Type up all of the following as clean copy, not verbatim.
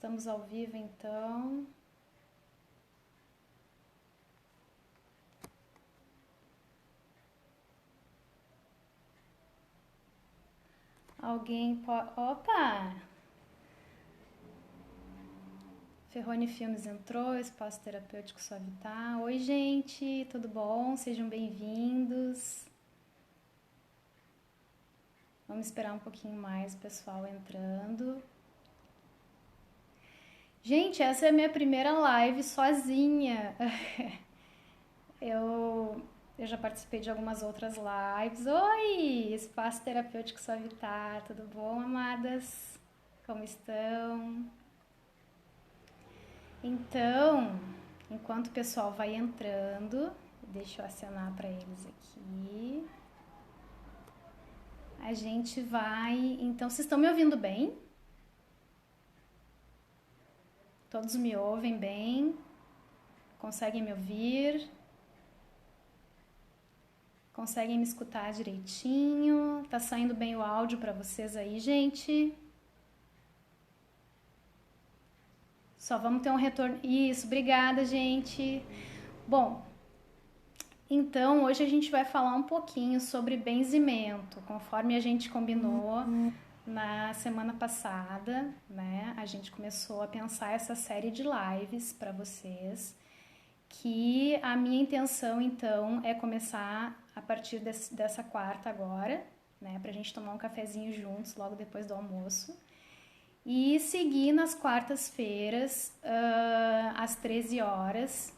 Estamos ao vivo, então. Alguém pode... Opa! Ferrone Filmes entrou, Espaço Terapêutico Suavitar. Oi, gente, tudo bom? Sejam bem-vindos. Vamos esperar um pouquinho mais o pessoal entrando. Gente, essa é a minha primeira live sozinha. Eu já participei de algumas outras lives. Oi, Espaço Terapêutico Suavitar, tudo bom, amadas? Como estão? Então, enquanto o pessoal vai entrando, deixa eu acenar para eles aqui. A gente vai... Então, vocês estão me ouvindo bem? Todos me ouvem bem? Conseguem me ouvir? Conseguem me escutar direitinho? Tá saindo bem o áudio para vocês aí, gente? Só vamos ter um retorno. Isso, obrigada, gente. Bom, então hoje a gente vai falar um pouquinho sobre benzimento, conforme a gente combinou na semana passada, né? A gente começou a pensar essa série de lives para vocês, que a minha intenção então é começar a partir dessa quarta agora, né? Pra gente tomar um cafezinho juntos logo depois do almoço. E seguir nas quartas-feiras, às 13 horas,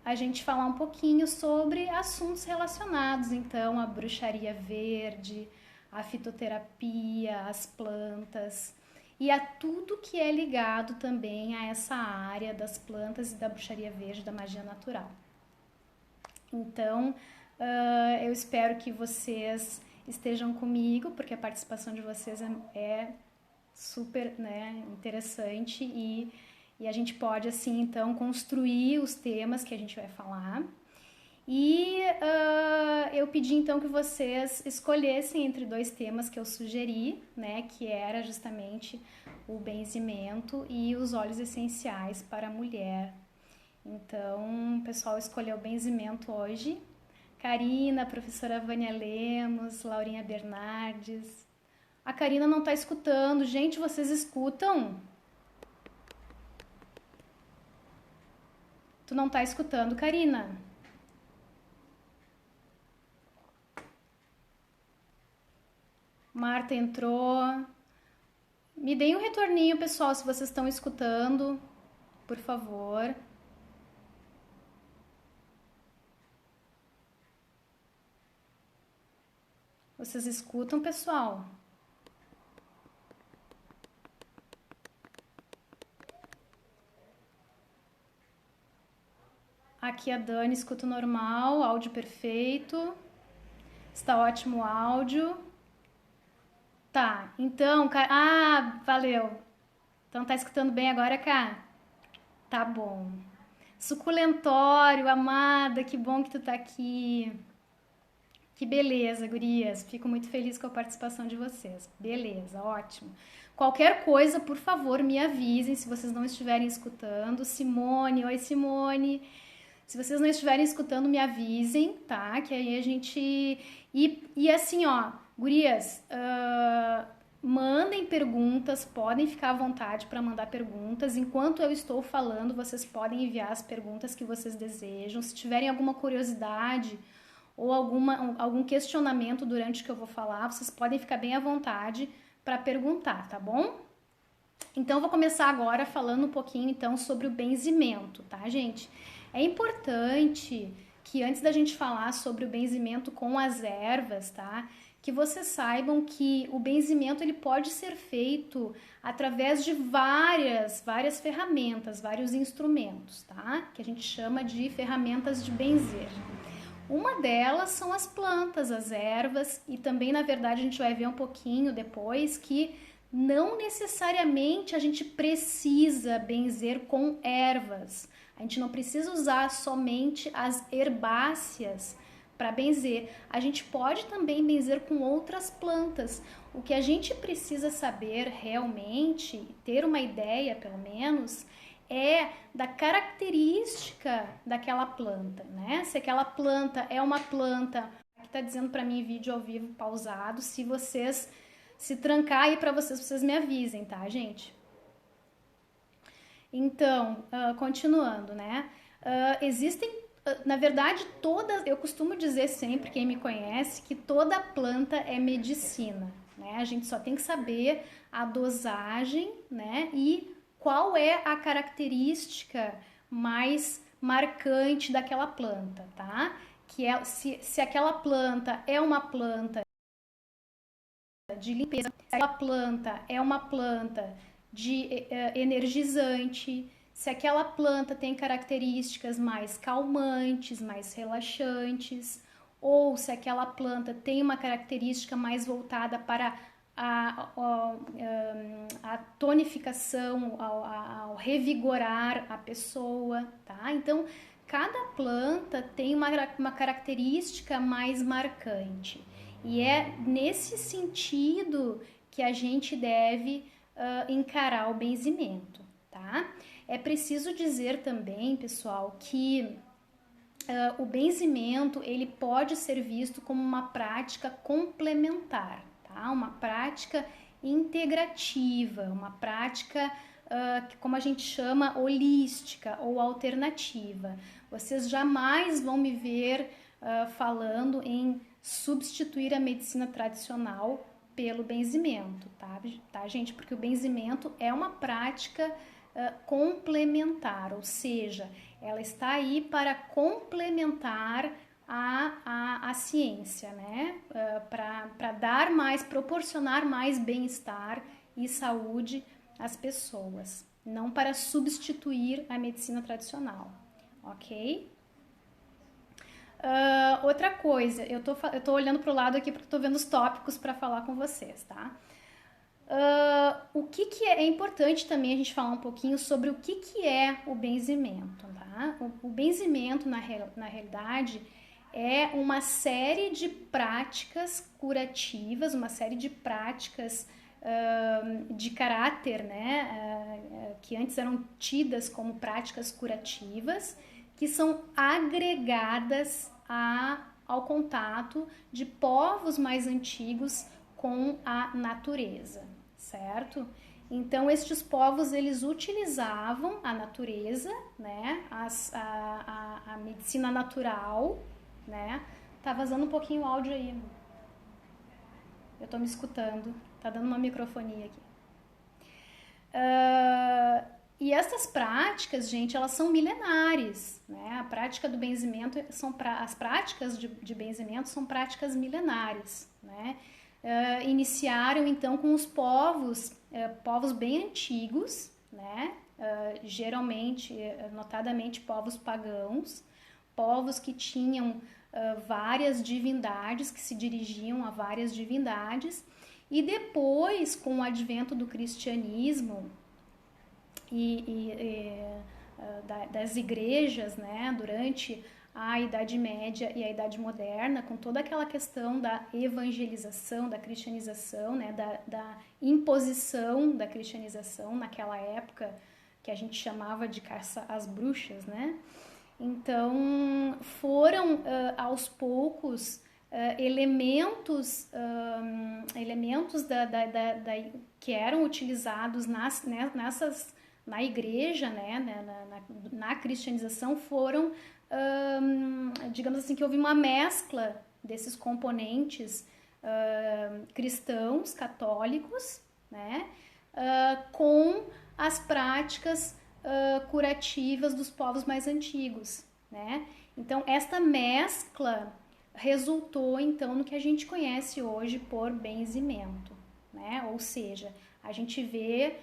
a gente falar um pouquinho sobre assuntos relacionados, então, à bruxaria verde, à fitoterapia, às plantas e a tudo que é ligado também a essa área das plantas e da bruxaria verde, da magia natural. Então, eu espero que vocês estejam comigo, porque a participação de vocês é super, né, interessante e a gente pode assim então construir os temas que a gente vai falar. E eu pedi então que vocês escolhessem entre dois temas que eu sugeri, né, que era justamente o benzimento e os óleos essenciais para a mulher. Então o pessoal escolheu o benzimento hoje. Karina, professora Vânia Lemos, Laurinha Bernardes. A Karina não tá escutando. Gente, vocês escutam? Tu não tá escutando, Karina? Marta entrou. Me deem um retorninho, pessoal, se vocês estão escutando, por favor. Vocês escutam, pessoal? Aqui a Dani, escuta normal, áudio perfeito. Está ótimo o áudio. Tá, então... Ah, valeu. Então tá escutando bem agora, Cá? Tá bom. Suculentório, amada, que bom que tu tá aqui. Que beleza, gurias. Fico muito feliz com a participação de vocês. Beleza, ótimo. Qualquer coisa, por favor, me avisem se vocês não estiverem escutando. Simone, oi Simone. Se vocês não estiverem escutando, me avisem, tá? Que aí a gente... E assim, ó, gurias, mandem perguntas, podem ficar à vontade para mandar perguntas. Enquanto eu estou falando, vocês podem enviar as perguntas que vocês desejam. Se tiverem alguma curiosidade ou algum questionamento durante o que eu vou falar, vocês podem ficar bem à vontade para perguntar, tá bom? Então, eu vou começar agora falando um pouquinho, então, sobre o benzimento, tá, gente? É importante que antes da gente falar sobre o benzimento com as ervas, tá? Que vocês saibam que o benzimento ele pode ser feito através de várias ferramentas, vários instrumentos, tá? Que a gente chama de ferramentas de benzer. Uma delas são as plantas, as ervas, e também, na verdade, a gente vai ver um pouquinho depois que não necessariamente a gente precisa benzer com ervas. A gente não precisa usar somente as herbáceas para benzer. A gente pode também benzer com outras plantas. O que a gente precisa saber realmente, ter uma ideia pelo menos, é da característica daquela planta, né? Se aquela planta é uma planta, aqui está dizendo para mim vídeo ao vivo pausado, se vocês se trancar aí para vocês me avisem, tá, gente? Então, continuando, né? Existem, na verdade, eu costumo dizer sempre, quem me conhece, que toda planta é medicina, né? A gente só tem que saber a dosagem, né? E qual é a característica mais marcante daquela planta, tá? Que é se aquela planta é uma planta de limpeza, se aquela planta é uma planta de energizante, se aquela planta tem características mais calmantes, mais relaxantes, ou se aquela planta tem uma característica mais voltada para a tonificação, ao revigorar a pessoa, tá? Então, cada planta tem uma característica mais marcante. E é nesse sentido que a gente deve encarar o benzimento, tá? É preciso dizer também, pessoal, que o benzimento ele pode ser visto como uma prática complementar, tá? Uma prática integrativa, uma prática como a gente chama holística ou alternativa. Vocês jamais vão me ver falando em substituir a medicina tradicional pelo benzimento, tá, gente? Porque o benzimento é uma prática complementar, ou seja, ela está aí para complementar a ciência, né? Para dar mais, proporcionar mais bem-estar e saúde às pessoas, não para substituir a medicina tradicional, ok? Outra coisa, eu tô olhando para o lado aqui porque estou vendo os tópicos para falar com vocês, tá? O que é importante também a gente falar um pouquinho sobre o que é o benzimento, tá? O benzimento, na realidade, é uma série de práticas curativas, uma série de práticas de caráter, né? Que antes eram tidas como práticas curativas, que são agregadas ao contato de povos mais antigos com a natureza, certo? Então, estes povos, eles utilizavam a natureza, né? A medicina natural, né? Tá vazando um pouquinho o áudio aí. Eu tô me escutando. Tá dando uma microfonia aqui. E essas práticas, gente, elas são milenares, né? A prática do benzimento as práticas de benzimento são práticas milenares, né? Iniciaram então com os povos bem antigos, né? Geralmente, notadamente povos pagãos, povos que tinham várias divindades, que se dirigiam a várias divindades, e depois, com o advento do cristianismo das igrejas, né, durante a Idade Média e a Idade Moderna, com toda aquela questão da evangelização, da cristianização, né, da imposição da cristianização naquela época, que a gente chamava de caça às bruxas, né? Então, foram aos poucos elementos que eram utilizados na igreja, né, na cristianização, foram, digamos assim, que houve uma mescla desses componentes cristãos, católicos, né, com as práticas curativas dos povos mais antigos, né? Então, esta mescla resultou, então, no que a gente conhece hoje por benzimento, né? Ou seja, a gente via,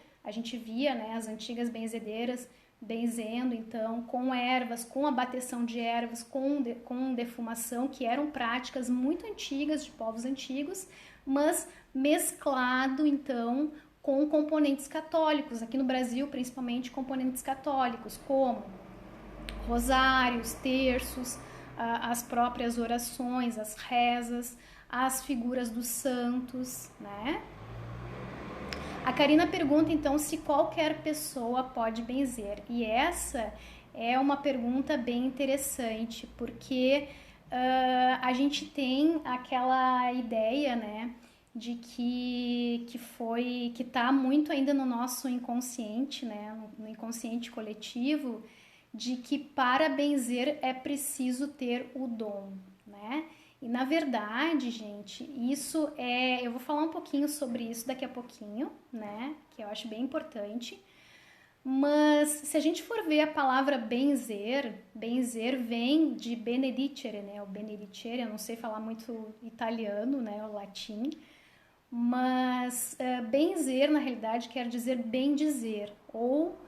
né, as antigas benzedeiras benzendo, então, com ervas, com a bateção de ervas, com defumação, que eram práticas muito antigas, de povos antigos, mas mesclado, então, com componentes católicos, aqui no Brasil, principalmente componentes católicos, como rosários, terços, as próprias orações, as rezas, as figuras dos santos, né? A Karina pergunta então se qualquer pessoa pode benzer. E essa é uma pergunta bem interessante, porque a gente tem aquela ideia, né, de que está muito ainda no nosso inconsciente, né, no inconsciente coletivo, de que para benzer é preciso ter o dom, né? E na verdade, gente, isso eu vou falar um pouquinho sobre isso daqui a pouquinho, né? Que eu acho bem importante. Mas se a gente for ver a palavra benzer vem de benedicere, né? O benedicere, eu não sei falar muito italiano, né? O latim. Mas benzer, na realidade, quer dizer bem dizer ou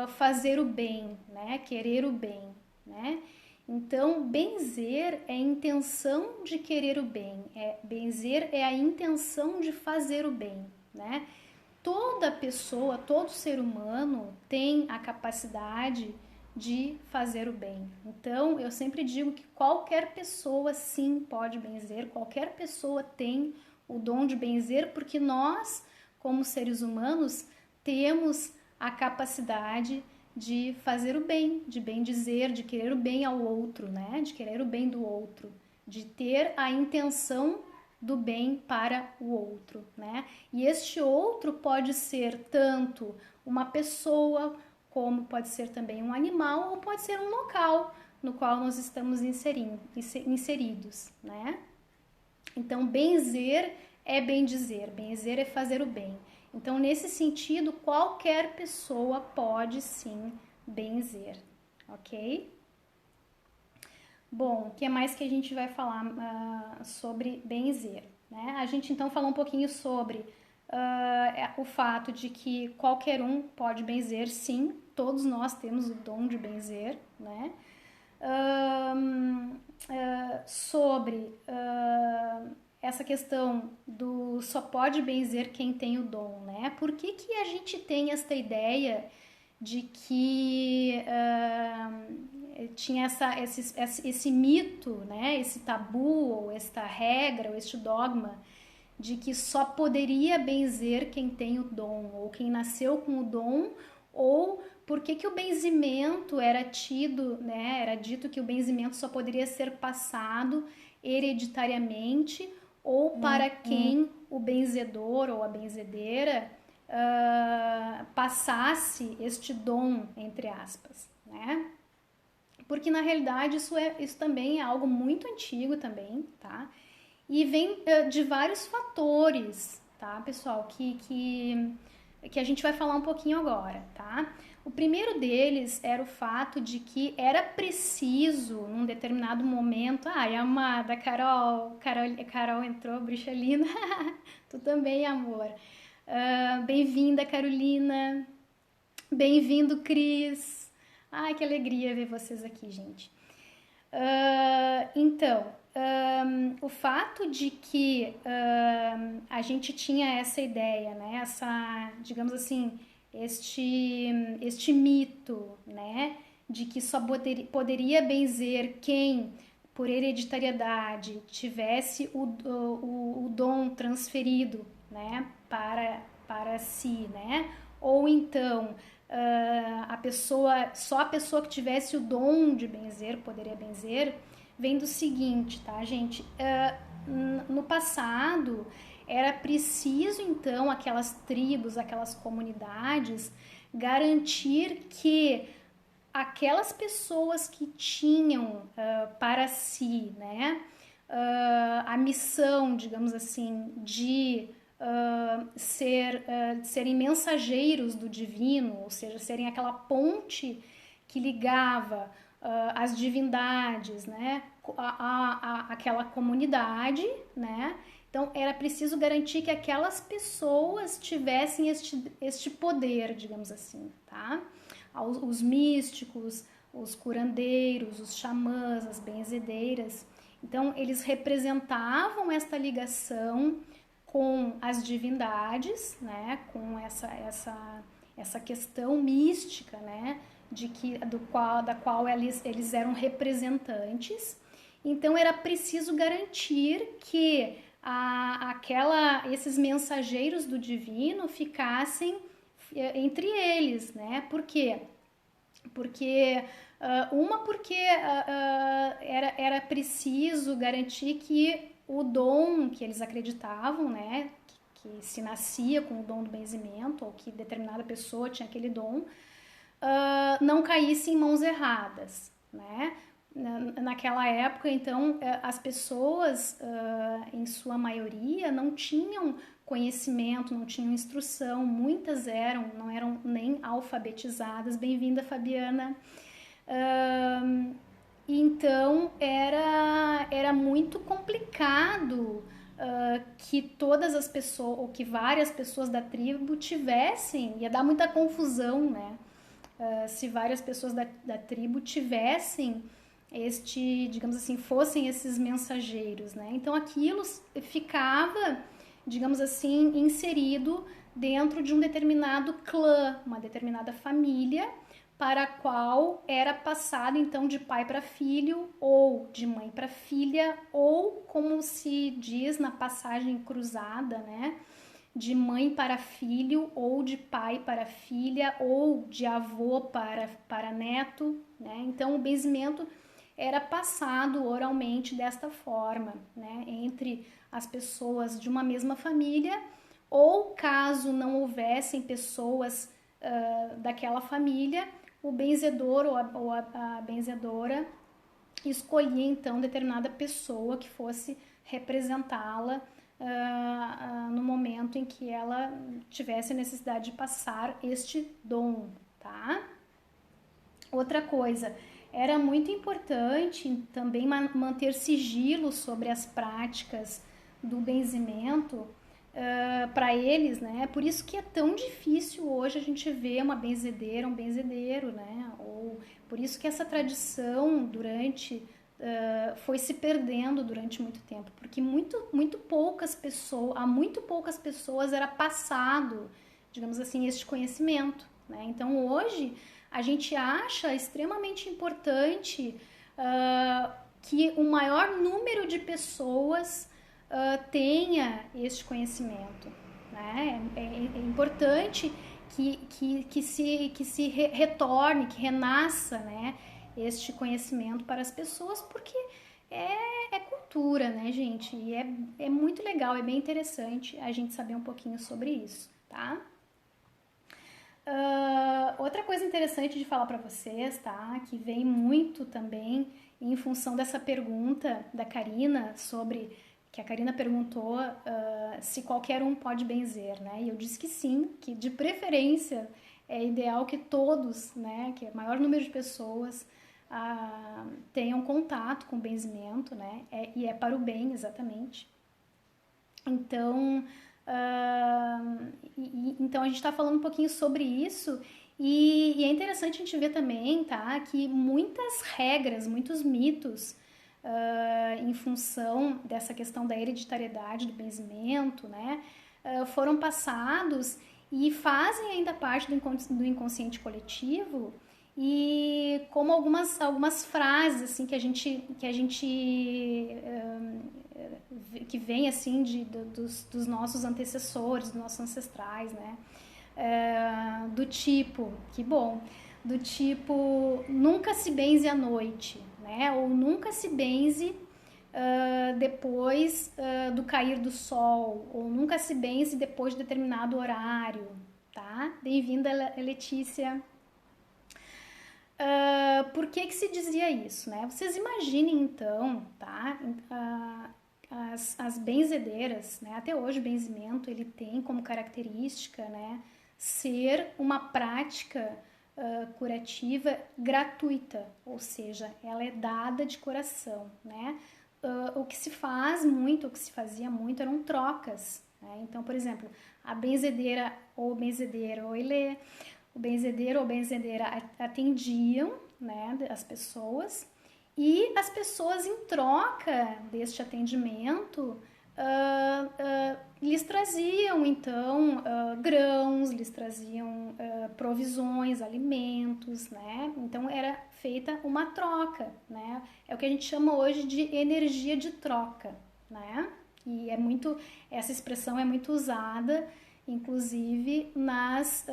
fazer o bem, né? Querer o bem, né? Então, benzer é a intenção de querer o bem, benzer é a intenção de fazer o bem, né? Toda pessoa, todo ser humano tem a capacidade de fazer o bem. Então, eu sempre digo que qualquer pessoa sim pode benzer, qualquer pessoa tem o dom de benzer, porque nós, como seres humanos, temos a capacidade de fazer o bem, de bem dizer, de querer o bem ao outro, né? De querer o bem do outro, de ter a intenção do bem para o outro, né? E este outro pode ser tanto uma pessoa, como pode ser também um animal, ou pode ser um local no qual nós estamos inseridos, né? Então, benzer é bem dizer, benzer é fazer o bem. Então, nesse sentido, qualquer pessoa pode sim benzer, ok? Bom, o que mais que a gente vai falar sobre benzer? Né? A gente então falou um pouquinho sobre o fato de que qualquer um pode benzer, sim, todos nós temos o dom de benzer, né? Sobre essa questão do só pode benzer quem tem o dom, né? Por que a gente tem esta ideia de que tinha esse mito, né? Esse tabu, ou esta regra, ou este dogma de que só poderia benzer quem tem o dom, ou quem nasceu com o dom, ou por que o benzimento era tido, né? Era dito que o benzimento só poderia ser passado hereditariamente, ou para quem o benzedor ou a benzedeira passasse este dom, entre aspas, né? Porque na realidade isso também é algo muito antigo também, tá? E vem de vários fatores, tá, pessoal, que a gente vai falar um pouquinho agora, tá? O primeiro deles era o fato de que era preciso, num determinado momento... e a amada Carol entrou, bruxalina. Tu também, amor. Bem-vinda, Carolina. Bem-vindo, Cris. Ai, que alegria ver vocês aqui, gente. Então, o fato de que a gente tinha essa ideia, né? Digamos assim, este mito, né? De que só poderia benzer quem, por hereditariedade, tivesse o dom transferido, né? Para si, né? Ou então só a pessoa que tivesse o dom de benzer poderia benzer, vem do seguinte, tá, gente? No passado, era preciso, então, aquelas tribos, aquelas comunidades, garantir que aquelas pessoas que tinham para si, né, a missão, digamos assim, de serem mensageiros do divino, ou seja, serem aquela ponte que ligava as divindades, né, aquela comunidade, né? Então era preciso garantir que aquelas pessoas tivessem este poder, digamos assim, tá? Os místicos, os curandeiros, os xamãs, as benzedeiras. Então eles representavam esta ligação com as divindades, né? Com essa questão mística, né? Da qual eles eram representantes, Então era preciso garantir que esses mensageiros do divino ficassem entre eles, né? Por quê? Porque era preciso garantir que o dom que eles acreditavam, né, que se nascia com o dom do benzimento, ou que determinada pessoa tinha aquele dom, não caísse em mãos erradas, né? Naquela época, então, as pessoas, em sua maioria, não tinham conhecimento, não tinham instrução, muitas não eram nem alfabetizadas. Bem-vinda, Fabiana. Então, era muito complicado que todas as pessoas, ou que várias pessoas da tribo tivessem, ia dar muita confusão, né? Se várias pessoas da tribo tivessem digamos assim, fossem esses mensageiros, né? Então aquilo ficava, digamos assim, inserido dentro de um determinado clã, uma determinada família, para a qual era passado então de pai para filho, ou de mãe para filha, ou como se diz na passagem cruzada, né? De mãe para filho, ou de pai para filha, ou de avô para neto, né? Então o benzimento era passado oralmente desta forma, né? Entre as pessoas de uma mesma família, ou caso não houvessem pessoas daquela família, o benzedor ou a benzedora escolhia então determinada pessoa que fosse representá-la no momento em que ela tivesse a necessidade de passar este dom, tá? Outra coisa, era muito importante também manter sigilo sobre as práticas do benzimento para eles, né? Por isso que é tão difícil hoje a gente ver uma benzedeira, um benzedeiro, né? Ou por isso que essa tradição foi se perdendo durante muito tempo, porque muito poucas pessoas, a muito poucas pessoas era passado, digamos assim, este conhecimento, né? Então hoje a gente acha extremamente importante que o maior número de pessoas tenha este conhecimento, né? É importante que se retorne, que renasça, né, este conhecimento para as pessoas, porque é cultura, né, gente? E é muito legal, é bem interessante a gente saber um pouquinho sobre isso, tá? Outra coisa interessante de falar para vocês, tá? Que vem muito também em função dessa pergunta da Karina sobre que a Karina perguntou se qualquer um pode benzer, né? E eu disse que sim, que de preferência é ideal que todos, né? Que o maior número de pessoas tenham contato com o benzimento, né? E é para o bem, exatamente. Então, então a gente está falando um pouquinho sobre isso e é interessante a gente ver também, tá, que muitas regras, muitos mitos em função dessa questão da hereditariedade do benzimento, né, foram passados e fazem ainda parte do inconsciente coletivo. E como algumas frases assim que vem assim dos nossos antecessores, dos nossos ancestrais, né? Do tipo, que bom, do tipo, nunca se benze à noite, né? Ou nunca se benze depois do cair do sol, ou nunca se benze depois de determinado horário, tá? Bem-vinda, Letícia. Por que se dizia isso, né? Vocês imaginem então, tá? As benzedeiras, né? Até hoje o benzimento ele tem como característica, né, ser uma prática curativa gratuita, ou seja, ela é dada de coração, né? O que se fazia muito eram trocas, né? Então, por exemplo, a benzedeira ou benzedeiro, o benzedeiro ou benzedeira atendiam, né, as pessoas, e as pessoas em troca deste atendimento lhes traziam, então, grãos, lhes traziam provisões, alimentos, né? Então, era feita uma troca, né? É o que a gente chama hoje de energia de troca, né? E essa expressão é muito usada, inclusive, nas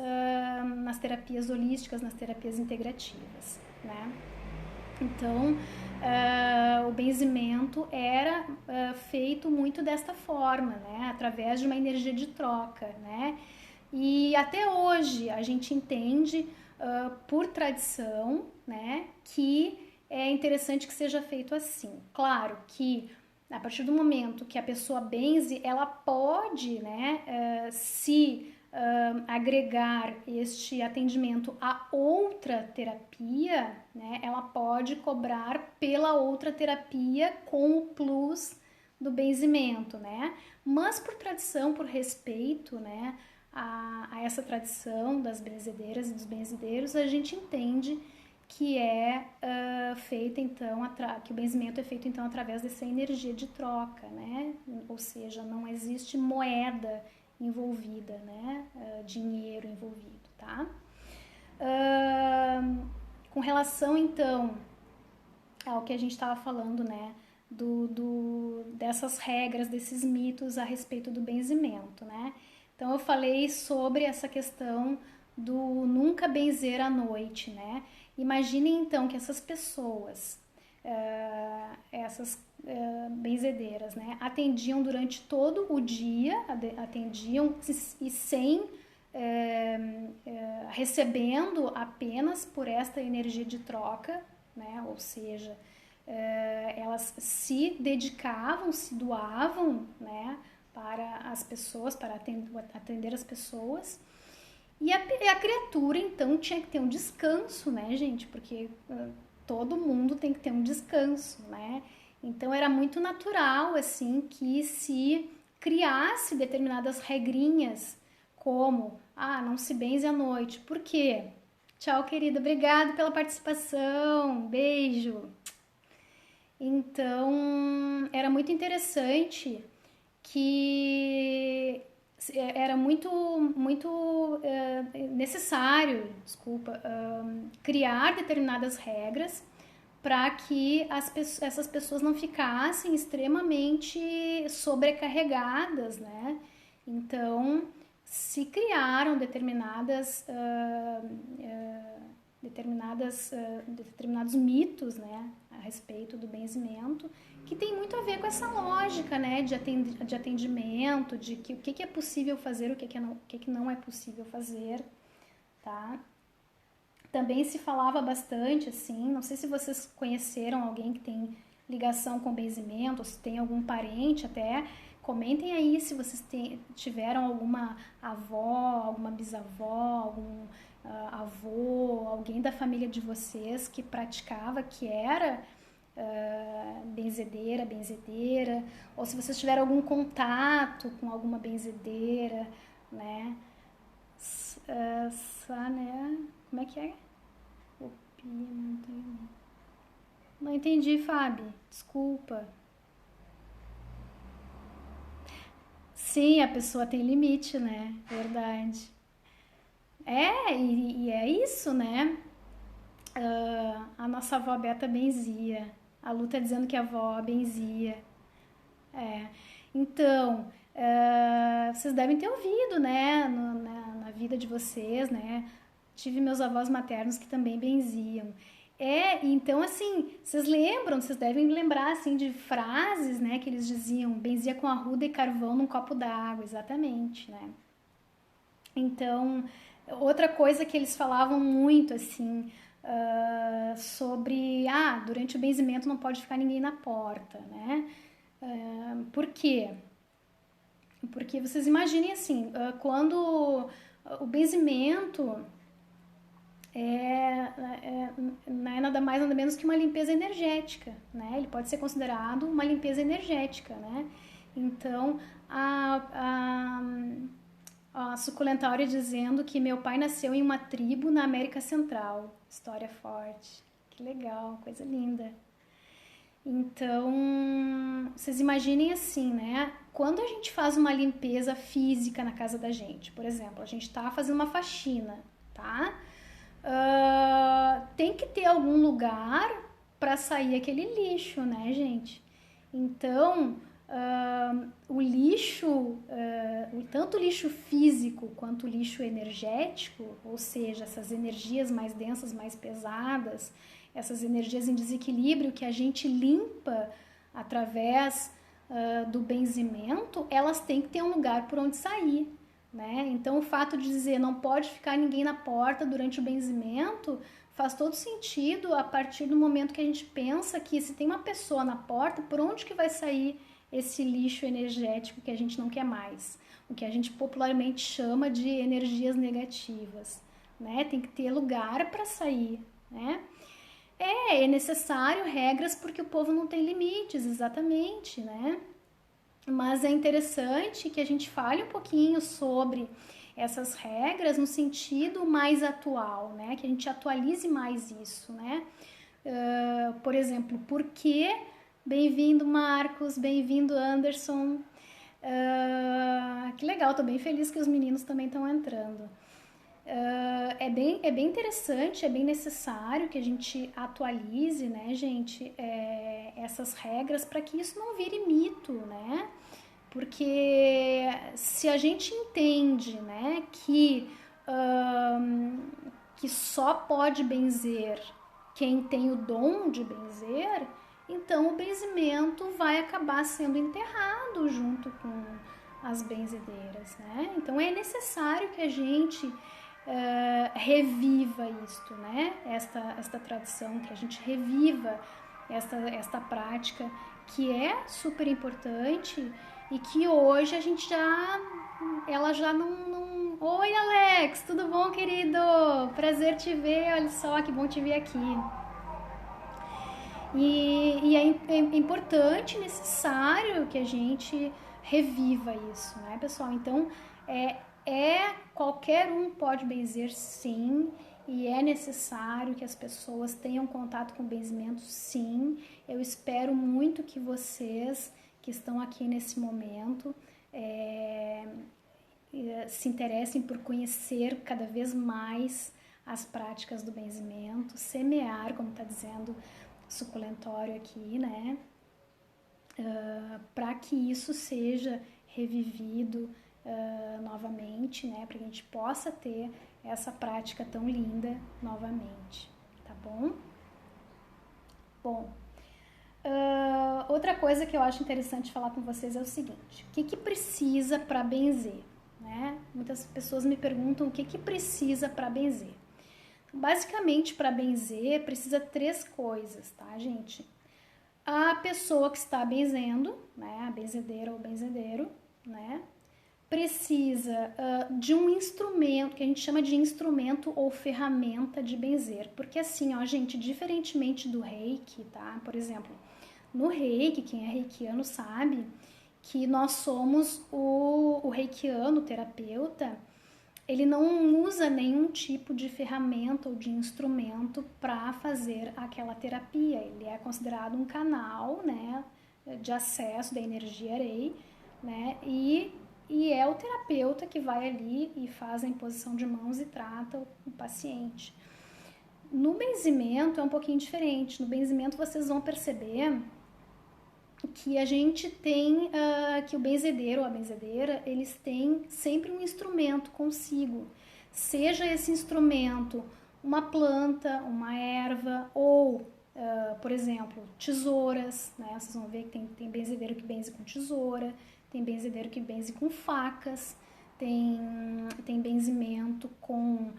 terapias holísticas, nas terapias integrativas, né? Então, o benzimento era feito muito desta forma, né? Através de uma energia de troca, né? E até hoje a gente entende, por tradição, né, que é interessante que seja feito assim. Claro que a partir do momento que a pessoa benze, ela pode, né, se agregar este atendimento a outra terapia, né, ela pode cobrar pela outra terapia com o plus do benzimento, né? Mas por tradição, por respeito, né, a essa tradição das benzedeiras e dos benzedeiros, a gente entende que é feita então, que o benzimento é feito então através dessa energia de troca, né? Ou seja, não existe moeda envolvida, né? Dinheiro envolvido, tá? Com relação então ao que a gente estava falando, né? Dessas regras, desses mitos a respeito do benzimento, né? Então eu falei sobre essa questão do nunca benzer à noite, né? Imaginem então que essas pessoas, essas benzedeiras, né, atendiam durante todo o dia, atendiam e sem recebendo apenas por esta energia de troca, né? Ou seja, elas se dedicavam, se doavam, né, para as pessoas, para atender as pessoas. E a criatura, então, tinha que ter um descanso, né, gente? Porque todo mundo tem que ter um descanso, né? Então, era muito natural, assim, que se criasse determinadas regrinhas, como, não se benze à noite. Por quê? Tchau, querida. Obrigada pela participação. Beijo. Então, era muito interessante que era muito necessário, criar determinadas regras para que essas pessoas não ficassem extremamente sobrecarregadas, né? Então, se criaram determinados mitos, né, a respeito do benzimento, que tem muito a ver com essa lógica, né, de atendimento, de que o que é possível fazer, o que não é possível fazer, tá? Também se falava bastante, assim, não sei se vocês conheceram alguém que tem ligação com benzimento, ou se tem algum parente até, comentem aí se vocês tiveram alguma avó, alguma bisavó, algum avô, alguém da família de vocês que praticava, que era benzedeira, ou se vocês tiveram algum contato com alguma benzedeira, né? Né? Como é que é? Não entendi, Fábio. Desculpa. Sim, a pessoa tem limite, né? Verdade. E é isso, né? A nossa avó Beta benzia. A Lu tá dizendo que a avó benzia. Então, vocês devem ter ouvido, né? Na vida de vocês, né? Tive meus avós maternos que também benziam. Então, assim, vocês devem lembrar, assim, de frases, né? Que eles diziam, benzia com arruda e carvão num copo d'água, exatamente, né? Então, outra coisa que eles falavam muito, assim, sobre, durante o benzimento não pode ficar ninguém na porta, né? Por quê? Porque vocês imaginem, assim, quando o benzimento não é nada mais nada menos que uma limpeza energética, né? Ele pode ser considerado uma limpeza energética, né? Então, a Suculentária dizendo que meu pai nasceu em uma tribo na América Central. História forte. Que legal, coisa linda. Então, vocês imaginem assim, né? quando a gente faz uma limpeza física na casa da gente, por exemplo, a gente tá fazendo uma faxina, tá? Tem que ter algum lugar para sair aquele lixo, né, gente? Então, o lixo, tanto o lixo físico quanto o lixo energético, ou seja, essas energias mais densas, mais pesadas, essas energias em desequilíbrio que a gente limpa através do benzimento, elas têm que ter um lugar por onde sair, né? Então, o fato de dizer não pode ficar ninguém na porta durante o benzimento faz todo sentido a partir do momento que a gente pensa que se tem uma pessoa na porta, por onde que vai sair esse lixo energético que a gente não quer mais? O que a gente popularmente chama de energias negativas, né? Tem que ter lugar para sair, né? É necessário regras porque o povo não tem limites, exatamente, né? Mas é interessante que a gente fale um pouquinho sobre essas regras no sentido mais atual, né? Que a gente atualize mais isso, né? Por exemplo, por que... Bem-vindo, Marcos, bem-vindo, Anderson. Que legal, tô bem feliz que os meninos também estão entrando. É bem interessante, é bem necessário que a gente atualize, né, gente, essas regras para que isso não vire mito, né? Porque se a gente entende, né, que só pode benzer quem tem o dom de benzer, então o benzimento vai acabar sendo enterrado junto com as benzedeiras, né? Então é necessário que a gente reviva isto, né? Esta tradição, que a gente reviva esta prática que é super importante e que hoje a gente ela já não... Oi, Alex, tudo bom, querido? Prazer te ver, olha só, que bom te ver aqui. E é importante, necessário que a gente reviva isso, né, pessoal? Então, qualquer um pode benzer, sim, e é necessário que as pessoas tenham contato com benzimento, sim. Eu espero muito que vocês que estão aqui nesse momento se interessem por conhecer cada vez mais as práticas do benzimento, semear, como está dizendo suculentório aqui, né? Para que isso seja revivido novamente, né? Para que a gente possa ter essa prática tão linda novamente, tá bom? Bom, outra coisa que eu acho interessante falar com vocês é o seguinte: o que precisa para benzer, né? Muitas pessoas me perguntam o que precisa para benzer. Basicamente, para benzer, precisa 3 coisas, tá, gente? A pessoa que está benzendo, né, a benzedeira ou benzedeiro, né, precisa de um instrumento, que a gente chama de instrumento ou ferramenta de benzer. Porque assim, ó, gente, diferentemente do reiki, tá? Por exemplo, no reiki, quem é reikiano sabe que nós somos o reikiano, o terapeuta, ele não usa nenhum tipo de ferramenta ou de instrumento para fazer aquela terapia. Ele é considerado um canal, né, de acesso da energia rei, né, e é o terapeuta que vai ali e faz a imposição de mãos e trata o paciente. No benzimento é um pouquinho diferente. No benzimento vocês vão perceber que a gente tem, que o benzedeiro ou a benzedeira, eles têm sempre um instrumento consigo. Seja esse instrumento uma planta, uma erva ou, por exemplo, tesouras, né? Vocês vão ver que tem benzedeiro que benze com tesoura, tem benzedeiro que benze com facas, tem benzimento com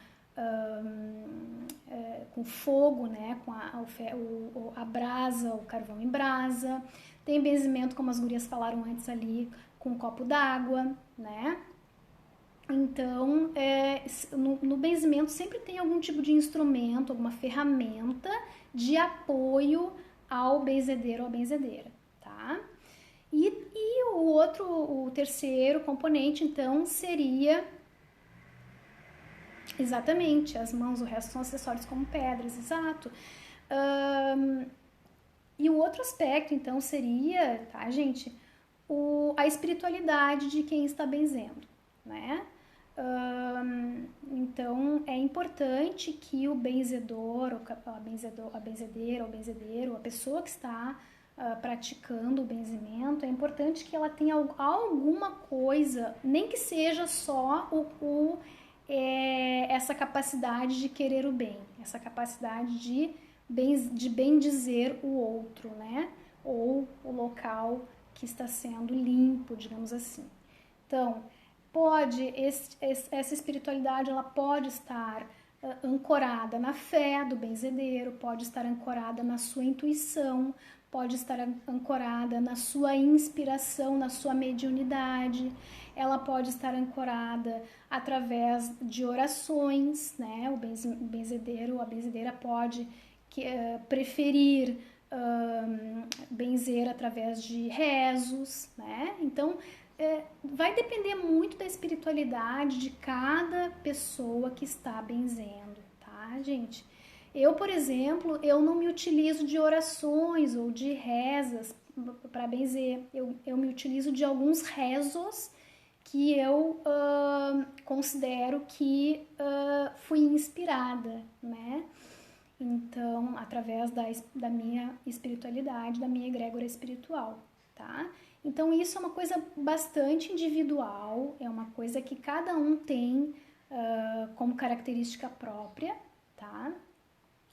fogo, né? Com a brasa, o carvão em brasa. Tem benzimento, como as gurias falaram antes ali, com um copo d'água, né? Então, no benzimento sempre tem algum tipo de instrumento, alguma ferramenta de apoio ao benzedeiro ou à benzedeira, tá? E o terceiro componente, então, seria exatamente as mãos, o resto são acessórios como pedras, exato. E o outro aspecto, então, seria, tá, gente, a espiritualidade de quem está benzendo, né? Então é importante que o benzedor, a benzedeira, o benzedeiro, a pessoa que está praticando o benzimento, é importante que ela tenha alguma coisa, nem que seja só essa capacidade de querer o bem, essa capacidade de bem dizer o outro, né? Ou o local que está sendo limpo, digamos assim. Então, essa espiritualidade ela pode estar ancorada na fé do benzedeiro, pode estar ancorada na sua intuição, pode estar ancorada na sua inspiração, na sua mediunidade, ela pode estar ancorada através de orações, né? O benzedeiro, a benzedeira pode preferir benzer através de rezos, né? Então, vai depender muito da espiritualidade de cada pessoa que está benzendo, tá, gente? Eu, por exemplo, eu não me utilizo de orações ou de rezas para benzer. Eu me utilizo de alguns rezos que eu considero que fui inspirada, né? Então, através da minha espiritualidade, da minha egrégora espiritual, tá? Então, isso é uma coisa bastante individual, é uma coisa que cada um tem como característica própria, tá?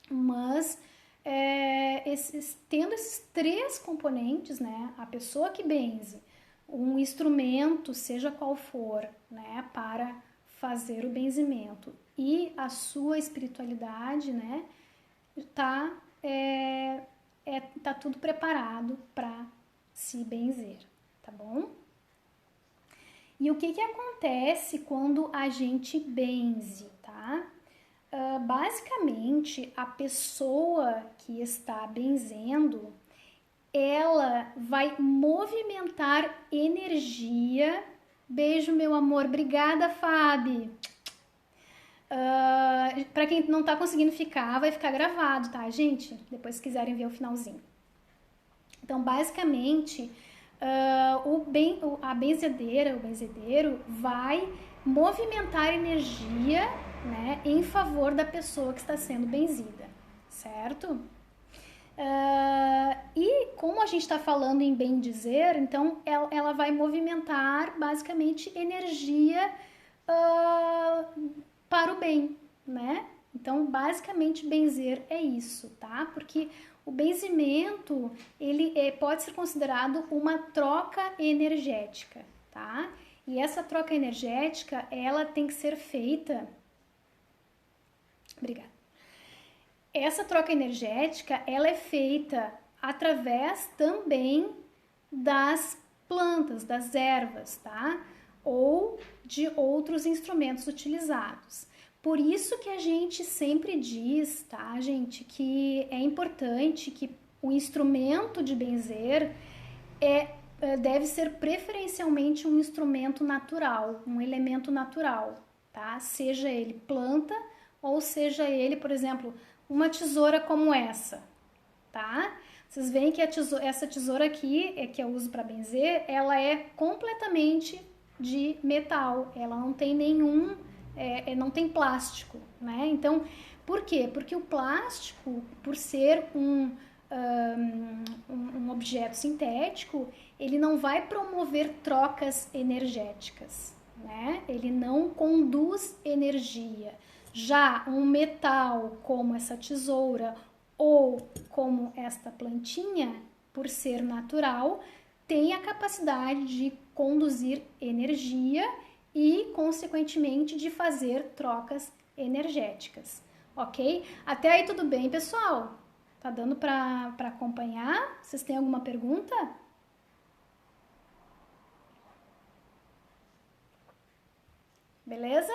Mas, tendo esses três componentes, né? A pessoa que benze, um instrumento, seja qual for, né? Para fazer o benzimento e a sua espiritualidade, né? Tá tudo preparado para se benzer, tá bom? E o que acontece quando a gente benze, tá? Basicamente, a pessoa que está benzendo, ela vai movimentar energia. Beijo, meu amor. Obrigada, Fábio. Para quem não tá conseguindo ficar, vai ficar gravado, tá, gente? Depois, se quiserem ver o finalzinho. Então, basicamente, a benzedeira, o benzedeiro, vai movimentar energia, né, em favor da pessoa que está sendo benzida, certo? E como a gente está falando em bem dizer, então ela vai movimentar basicamente energia para o bem, né? Então, basicamente, benzer é isso, tá? Porque o benzimento, ele pode ser considerado uma troca energética, tá? E essa troca energética, ela tem que ser feita... Obrigada. Essa troca energética, ela é feita através também das plantas, das ervas, tá? Ou de outros instrumentos utilizados. Por isso que a gente sempre diz, tá, gente, que é importante que o instrumento de benzer deve ser preferencialmente um instrumento natural, um elemento natural, tá? Seja ele planta ou seja ele, por exemplo, uma tesoura como essa, tá? Vocês veem que essa tesoura aqui, que eu uso para benzer, ela é completamente de metal, ela não tem nenhum, não tem plástico, né? Então, por quê? Porque o plástico, por ser um objeto sintético, ele não vai promover trocas energéticas, né? Ele não conduz energia. Já um metal como essa tesoura ou como esta plantinha, por ser natural, tem a capacidade de conduzir energia e, consequentemente, de fazer trocas energéticas, ok? Até aí tudo bem, pessoal? Tá dando para acompanhar? Vocês têm alguma pergunta? Beleza?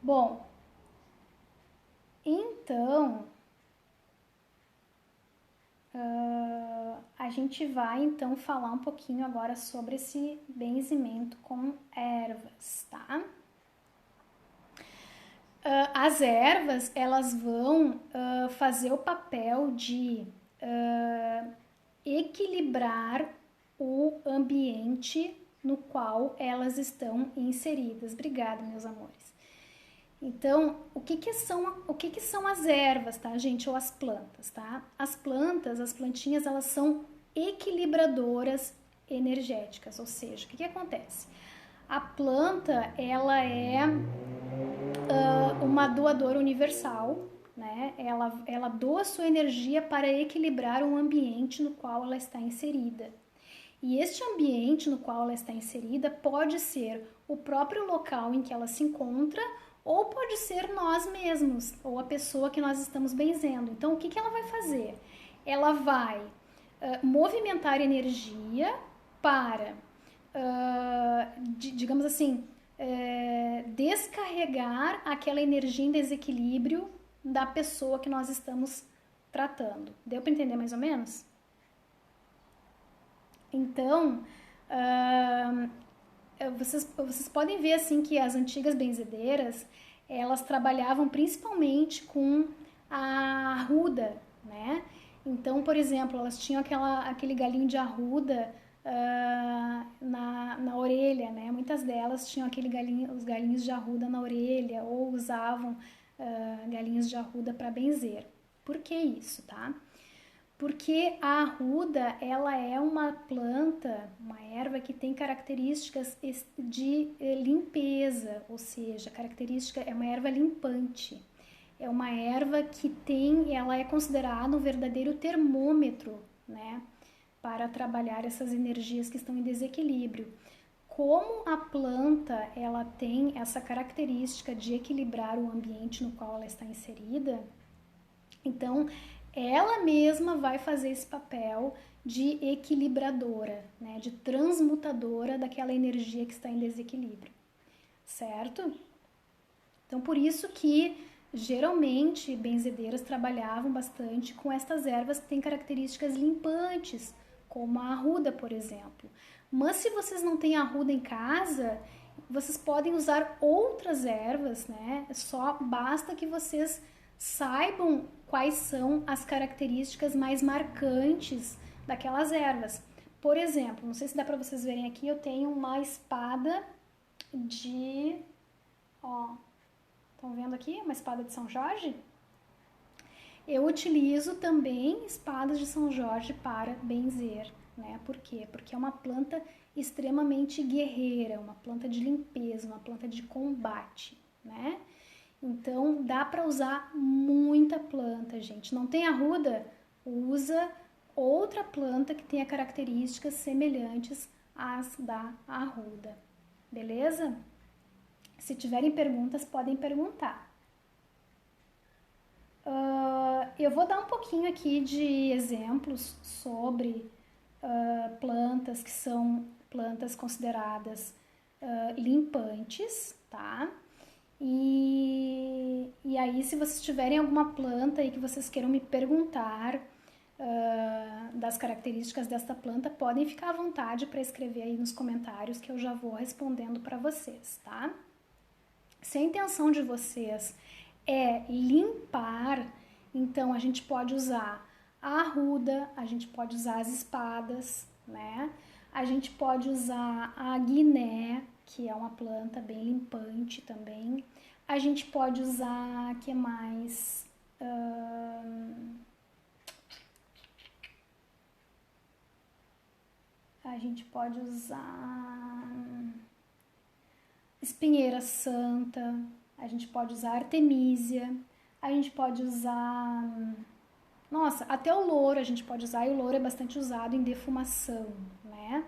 Bom, então, a gente vai então falar um pouquinho agora sobre esse benzimento com ervas, tá? As ervas, elas vão fazer o papel de equilibrar o ambiente no qual elas estão inseridas. Obrigada, meus amores. Então, o que são as ervas, tá, gente? Ou as plantas, tá? As plantinhas, elas são equilibradoras energéticas, ou seja, o que acontece? A planta, ela é uma doadora universal, né? Ela doa sua energia para equilibrar o ambiente no qual ela está inserida. E este ambiente no qual ela está inserida pode ser o próprio local em que ela se encontra, ou pode ser nós mesmos, ou a pessoa que nós estamos benzendo. Então, o que ela vai fazer? Ela vai movimentar energia para, digamos assim, descarregar aquela energia em desequilíbrio da pessoa que nós estamos tratando. Deu para entender mais ou menos? Então, vocês podem ver assim que as antigas benzedeiras, elas trabalhavam principalmente com a arruda, né? Então, por exemplo, elas tinham aquele galinho de arruda na orelha, né? Muitas delas tinham os galinhos de arruda na orelha, ou usavam galinhos de arruda para benzer. Por que isso, tá? Porque a arruda, ela é uma planta, uma erva que tem características de limpeza, ou seja, é uma erva limpante. É uma erva ela é considerada um verdadeiro termômetro, né, para trabalhar essas energias que estão em desequilíbrio. Como a planta, ela tem essa característica de equilibrar o ambiente no qual ela está inserida, então ela mesma vai fazer esse papel de equilibradora, né, de transmutadora daquela energia que está em desequilíbrio, certo? Então, por isso que geralmente benzedeiras trabalhavam bastante com estas ervas que têm características limpantes, como a arruda, por exemplo. Mas se vocês não têm arruda em casa, vocês podem usar outras ervas, né? Só basta que vocês saibam quais são as características mais marcantes daquelas ervas. Por exemplo, não sei se dá para vocês verem aqui, eu tenho uma espada de... Ó, estão vendo aqui? Uma espada de São Jorge? Eu utilizo também espadas de São Jorge para benzer, né? Por quê? Porque é uma planta extremamente guerreira, uma planta de limpeza, uma planta de combate, né? Então, dá para usar muita planta, gente. Não tem arruda? Usa outra planta que tenha características semelhantes às da arruda. Beleza? Se tiverem perguntas, podem perguntar. Eu vou dar um pouquinho aqui de exemplos sobre plantas que são plantas consideradas limpantes, tá? E aí, se vocês tiverem alguma planta aí que vocês queiram me perguntar das características desta planta, podem ficar à vontade para escrever aí nos comentários que eu já vou respondendo para vocês, tá? Se a intenção de vocês é limpar, então a gente pode usar a arruda, a gente pode usar as espadas, né? A gente pode usar a guiné, que é uma planta bem limpante também. A gente pode usar, que mais? A gente pode usar espinheira santa, a gente pode usar artemísia, a gente pode usar... Nossa, até o louro a gente pode usar, e o louro é bastante usado em defumação, né?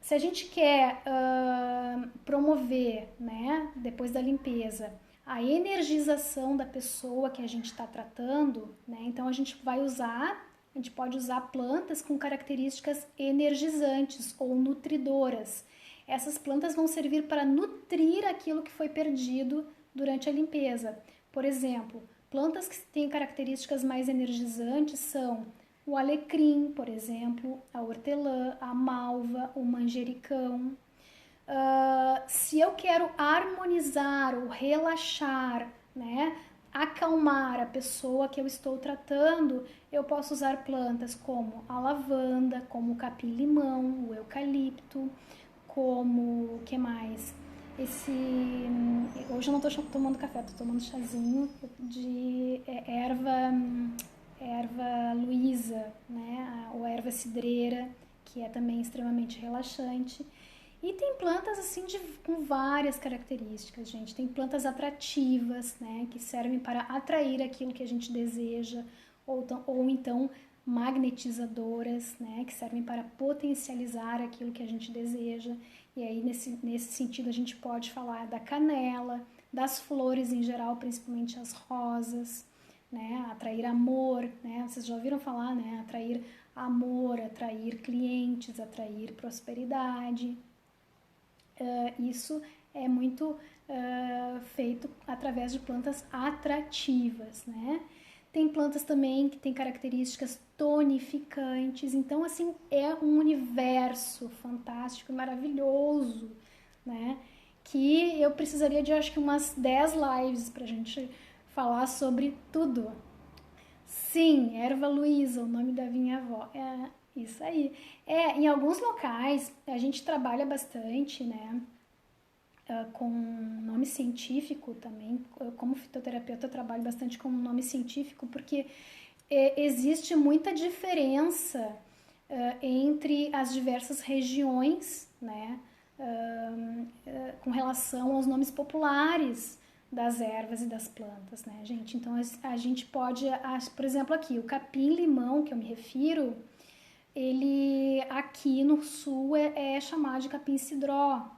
Se a gente quer promover, né, depois da limpeza, a energização da pessoa que a gente está tratando, né, então a gente pode usar plantas com características energizantes ou nutridoras. Essas plantas vão servir para nutrir aquilo que foi perdido durante a limpeza. Por exemplo, plantas que têm características mais energizantes são o alecrim, por exemplo, a hortelã, a malva, o manjericão. Se eu quero harmonizar ou relaxar, né, acalmar a pessoa que eu estou tratando, eu posso usar plantas como a lavanda, como o capim-limão, o eucalipto, como, o que mais? Hoje eu não estou tomando café, estou tomando chazinho de erva luísa, né? Ou erva cidreira, que é também extremamente relaxante. E tem plantas assim com várias características, gente. Tem plantas atrativas, né, que servem para atrair aquilo que a gente deseja, ou então magnetizadoras, né, que servem para potencializar aquilo que a gente deseja. E aí, nesse sentido, a gente pode falar da canela, das flores em geral, principalmente as rosas, né, atrair amor, né, vocês já ouviram falar, né, atrair amor, atrair clientes, atrair prosperidade. Isso é muito feito através de plantas atrativas, né? Tem plantas também que têm características tonificantes, então assim é um universo fantástico e maravilhoso, né? Que eu precisaria de acho que umas 10 lives pra gente falar sobre tudo. Sim, Erva Luísa, o nome da minha avó. É isso aí. Em alguns locais a gente trabalha bastante, né? Com nome científico também. Eu, como fitoterapeuta, trabalho bastante com nome científico porque existe muita diferença entre as diversas regiões, né? Com relação aos nomes populares das ervas e das plantas, né, gente? Então a gente pode, por exemplo, aqui, o capim-limão que eu me refiro, ele aqui no sul é chamado de capim-cidró.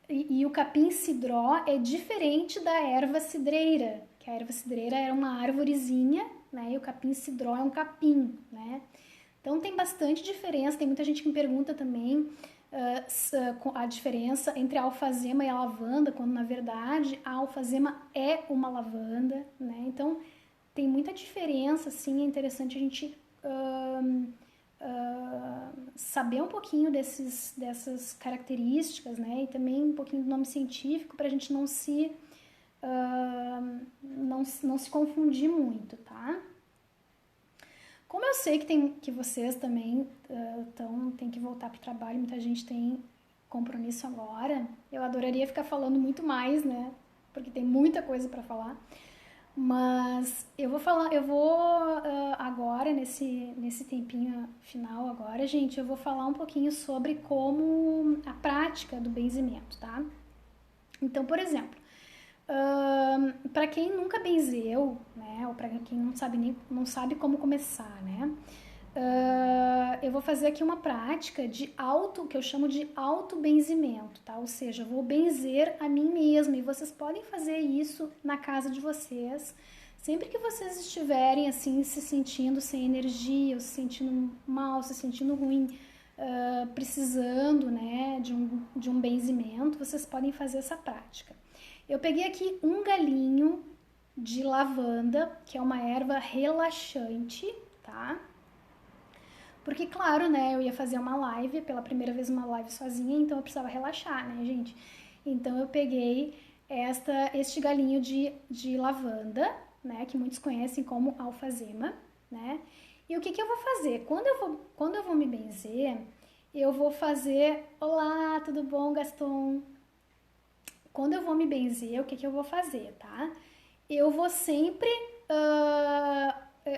E o capim-cidró é diferente da erva cidreira, que a erva cidreira era uma árvorezinha, né? E o capim-cidró é um capim, né? Então tem bastante diferença, tem muita gente que me pergunta também a diferença entre a alfazema e a lavanda, quando na verdade a alfazema é uma lavanda, né? Então tem muita diferença, assim, é interessante a gente saber um pouquinho dessas características, né? E também um pouquinho do nome científico para a gente não se confundir muito, tá? Como eu sei que vocês também têm que voltar para o trabalho, muita gente tem compromisso agora, eu adoraria ficar falando muito mais, né? Porque tem muita coisa para falar. Mas eu vou agora, nesse tempinho final agora, gente, eu vou falar um pouquinho sobre como a prática do benzimento, tá? Então, por exemplo, para quem nunca benzeu, né, ou para quem não sabe como começar, né, eu vou fazer aqui uma prática que eu chamo de auto-benzimento, tá? Ou seja, eu vou benzer a mim mesma e vocês podem fazer isso na casa de vocês, sempre que vocês estiverem assim se sentindo sem energia, ou se sentindo mal, se sentindo ruim, precisando, né, de um benzimento, vocês podem fazer essa prática. Eu peguei aqui um galinho de lavanda, que é uma erva relaxante, tá? Porque, claro, né, eu ia fazer uma live, pela primeira vez uma live sozinha, então eu precisava relaxar, né, gente? Então eu peguei este galinho de lavanda, né, que muitos conhecem como alfazema, né? E o que eu vou fazer? Quando eu vou me benzer, eu vou fazer... Olá, tudo bom, Gaston? Quando eu vou me benzer, o que eu vou fazer, tá? Eu vou sempre...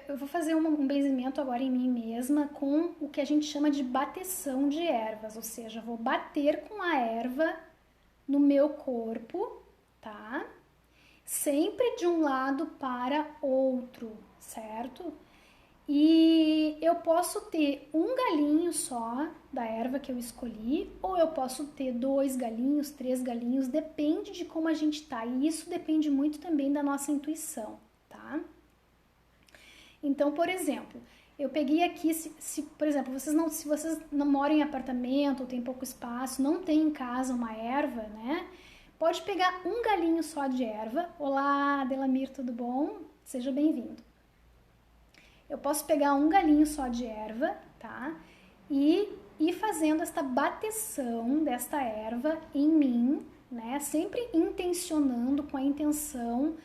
eu vou fazer um benzimento agora em mim mesma com o que a gente chama de bateção de ervas, ou seja, vou bater com a erva no meu corpo, tá? Sempre de um lado para outro, certo? E eu posso ter um galinho só da erva que eu escolhi, ou eu posso ter 2 galinhos, 3 galinhos, depende de como a gente tá. E isso depende muito também da nossa intuição, tá? Então, por exemplo, eu peguei aqui, por exemplo, se vocês não moram em apartamento ou tem pouco espaço, não tem em casa uma erva, né? Pode pegar um galinho só de erva. Olá, Delamir, tudo bom? Seja bem-vindo. Eu posso pegar um galinho só de erva, tá? E ir fazendo esta bateção desta erva em mim, né? Sempre intencionando com a intenção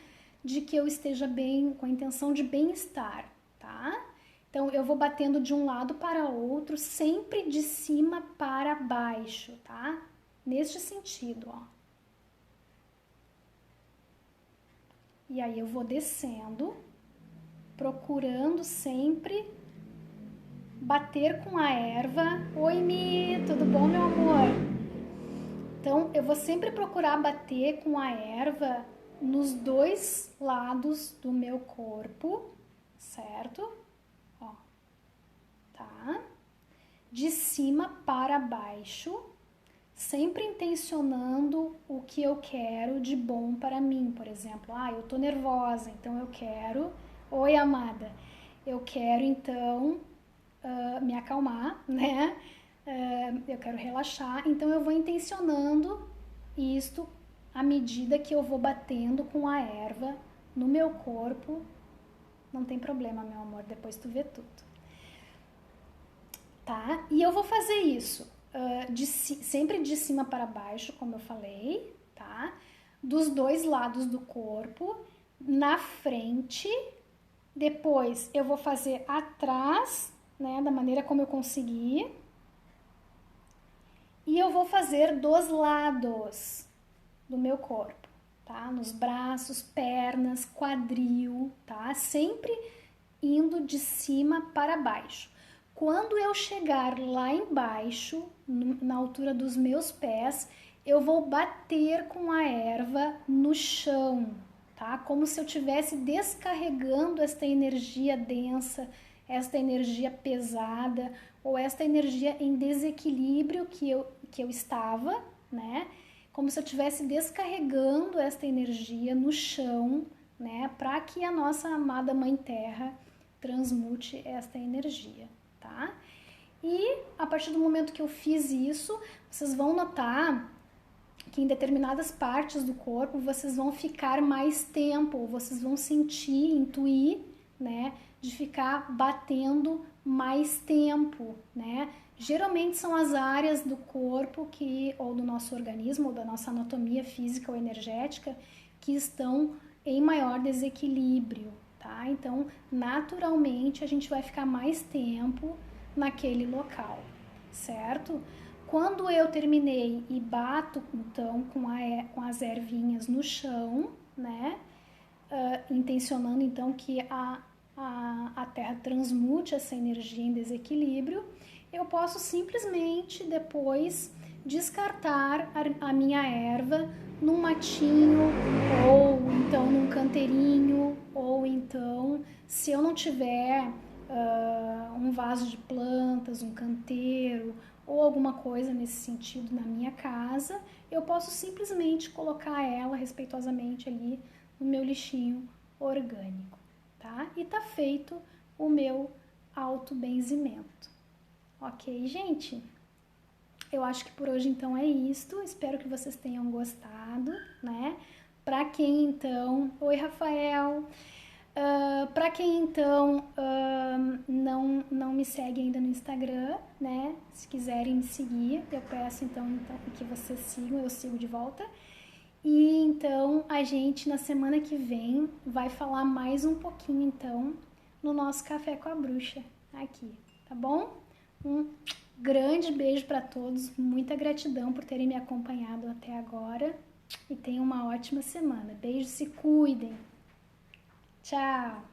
de que eu esteja bem, com a intenção de bem-estar, tá? Então, eu vou batendo de um lado para outro, sempre de cima para baixo, tá? Neste sentido, ó. E aí eu vou descendo, procurando sempre bater com a erva. Oi, Mi, tudo bom, meu amor? Então, eu vou sempre procurar bater com a erva nos dois lados do meu corpo, certo? Ó, tá? De cima para baixo, sempre intencionando o que eu quero de bom para mim. Por exemplo, eu tô nervosa, então eu quero... Oi, amada. Eu quero, então, me acalmar, né? Eu quero relaxar, então eu vou intencionando isto à medida que eu vou batendo com a erva no meu corpo. Não tem problema, meu amor, depois tu vê tudo. Tá? E eu vou fazer isso sempre de cima para baixo, como eu falei, tá? Dos dois lados do corpo, na frente. Depois eu vou fazer atrás, né? Da maneira como eu conseguir. E eu vou fazer dos lados do meu corpo, tá? Nos braços, pernas, quadril, tá? Sempre indo de cima para baixo. Quando eu chegar lá embaixo, na altura dos meus pés, eu vou bater com a erva no chão, tá? Como se eu estivesse descarregando esta energia densa, esta energia pesada, ou esta energia em desequilíbrio que eu estava, né? Como se eu estivesse descarregando esta energia no chão, né? Para que a nossa amada Mãe Terra transmute esta energia, tá? E a partir do momento que eu fiz isso, vocês vão notar que em determinadas partes do corpo vocês vão ficar mais tempo, vocês vão sentir, intuir, né? De ficar batendo mais tempo, né? Geralmente são as áreas do corpo ou do nosso organismo, ou da nossa anatomia física ou energética, que estão em maior desequilíbrio, tá? Então, naturalmente, a gente vai ficar mais tempo naquele local, certo? Quando eu terminei e bato, então, com as ervinhas no chão, né? Intencionando, então, que a Terra transmute essa energia em desequilíbrio, eu posso simplesmente depois descartar a minha erva num matinho, ou então num canteirinho, ou então, se eu não tiver um vaso de plantas, um canteiro, ou alguma coisa nesse sentido na minha casa, eu posso simplesmente colocar ela respeitosamente ali no meu lixinho orgânico, tá? E tá feito o meu autobenzimento. Ok, gente? Eu acho que por hoje então é isto. Espero que vocês tenham gostado, né? Pra quem então... Oi, Rafael! Pra quem então não me segue ainda no Instagram, né? Se quiserem me seguir, eu peço então que vocês sigam, eu sigo de volta. E então a gente na semana que vem vai falar mais um pouquinho então no nosso Café com a Bruxa aqui, tá bom? Um grande beijo para todos, muita gratidão por terem me acompanhado até agora e tenham uma ótima semana. Beijos, se cuidem. Tchau!